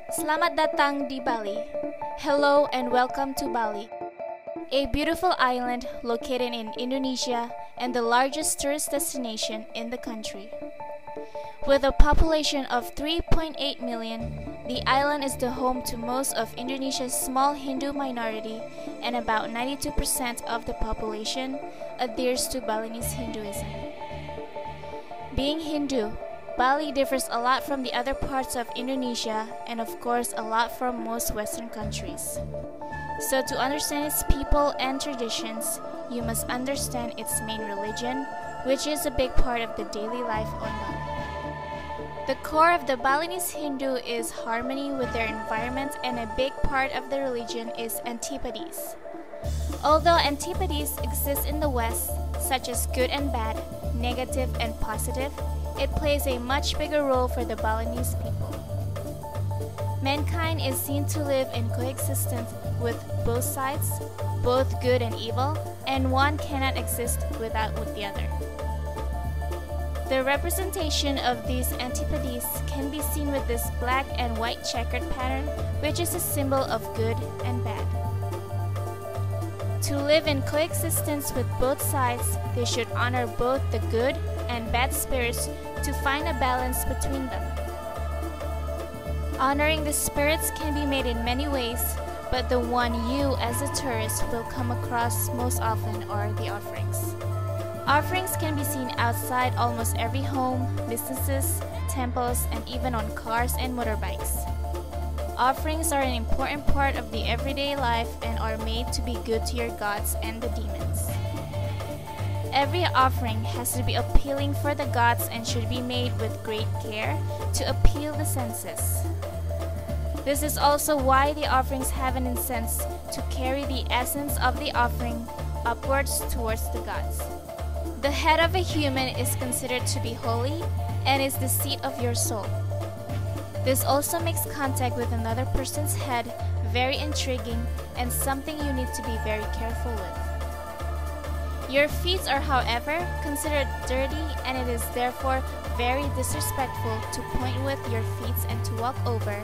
Selamat datang di Bali. Hello and welcome to Bali, a beautiful island located in Indonesia and the largest tourist destination in the country. With a population of 3.8 million, the island is the home to most of Indonesia's small Hindu minority, and about 92% of the population adheres to Balinese Hinduism. Being Hindu, Bali differs a lot from the other parts of Indonesia and of course a lot from most Western countries. So to understand its people and traditions, you must understand its main religion, which is a big part of the daily life on Bali. The core of the Balinese Hindu is harmony with their environment, and a big part of the religion is antipodes. Although antipodes exist in the West, such as good and bad, negative and positive, it plays a much bigger role for the Balinese people. Mankind is seen to live in coexistence with both sides, both good and evil, and one cannot exist without the other. The representation of these antipodes can be seen with this black and white checkered pattern, which is a symbol of good and bad. To live in coexistence with both sides, they should honor both the good and bad spirits to find a balance between them. Honoring the spirits can be made in many ways, but the one you as a tourist will come across most often are the offerings. Offerings can be seen outside almost every home, businesses, temples, and even on cars and motorbikes. Offerings are an important part of the everyday life and are made to be good to your gods and the demons. Every offering has to be appealing for the gods and should be made with great care to appeal the senses. This is also why the offerings have an incense to carry the essence of the offering upwards towards the gods. The head of a human is considered to be holy and is the seat of your soul. This also makes contact with another person's head very intriguing and something you need to be very careful with. Your feet are, however, considered dirty, and it is therefore very disrespectful to point with your feet and to walk over,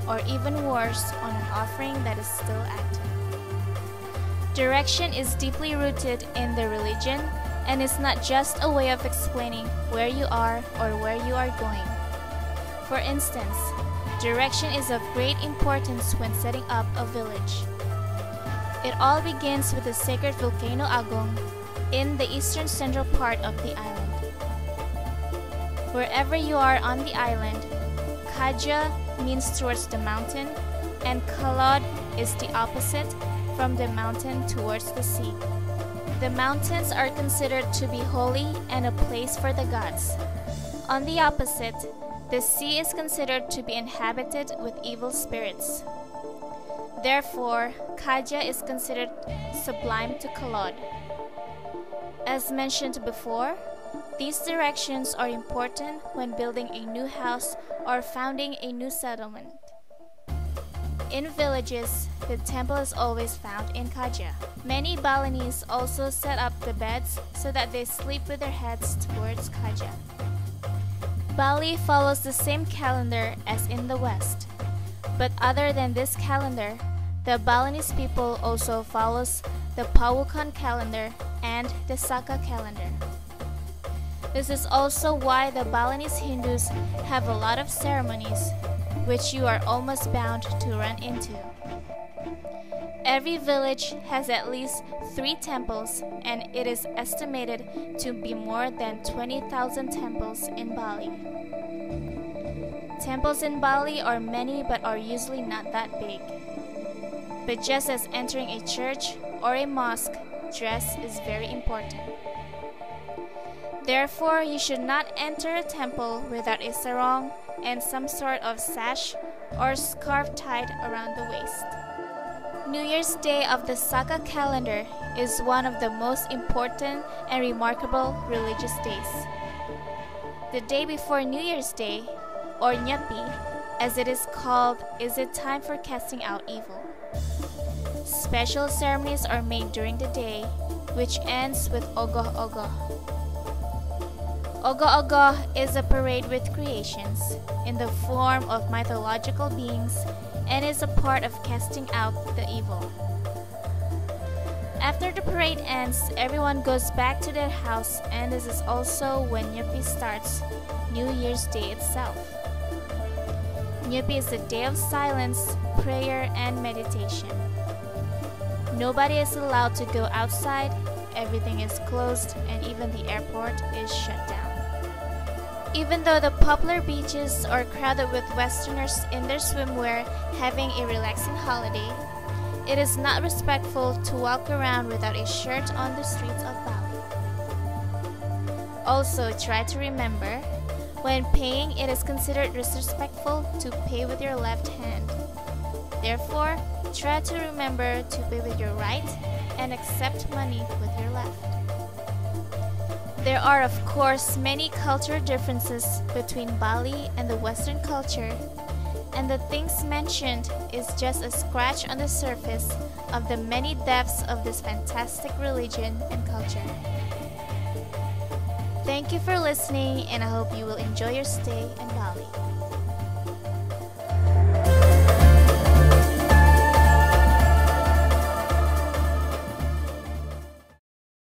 or even worse, on an offering that is still active. Direction is deeply rooted in the religion and is not just a way of explaining where you are or where you are going. For instance, direction is of great importance when setting up a village. It all begins with the sacred volcano Agung in the eastern central part of the island. Wherever you are on the island, Kaja means towards the mountain, and Kalod is the opposite, from the mountain towards the sea. The mountains are considered to be holy and a place for the gods. On the opposite, the sea is considered to be inhabited with evil spirits. Therefore, Kaja is considered sublime to Kalod. As mentioned before, these directions are important when building a new house or founding a new settlement. In villages, the temple is always found in Kaja. Many Balinese also set up the beds so that they sleep with their heads towards Kaja. Bali follows the same calendar as in the West. But other than this calendar, the Balinese people also follows the Pawukan calendar and the Saka calendar. This is also why the Balinese Hindus have a lot of ceremonies, which you are almost bound to run into. Every village has at least 3 temples, and it is estimated to be more than 20,000 temples in Bali. Temples in Bali are many but are usually not that big. But just as entering a church or a mosque, dress is very important. Therefore, you should not enter a temple without a sarong and some sort of sash or scarf tied around the waist. New Year's Day of the Saka calendar is one of the most important and remarkable religious days. The day before New Year's Day, or Nyepi, as it is called, is a time for casting out evil. Special ceremonies are made during the day, which ends with ogoh-ogoh. Ogo-ogo is a parade with creations in the form of mythological beings and is a part of casting out the evil. After the parade ends, everyone goes back to their house, and this is also when Nyepi starts, New Year's Day itself. Nyepi is a day of silence, prayer, and meditation. Nobody is allowed to go outside, everything is closed, and even the airport is shut down. Even though the popular beaches are crowded with Westerners in their swimwear having a relaxing holiday, it is not respectful to walk around without a shirt on the streets of Bali. Also, try to remember, when paying, it is considered disrespectful to pay with your left hand. Therefore, try to remember to pay with your right and accept money with your left. There are, of course, many cultural differences between Bali and the Western culture, and the things mentioned is just a scratch on the surface of the many depths of this fantastic religion and culture. Thank you for listening, and I hope you will enjoy your stay in Bali.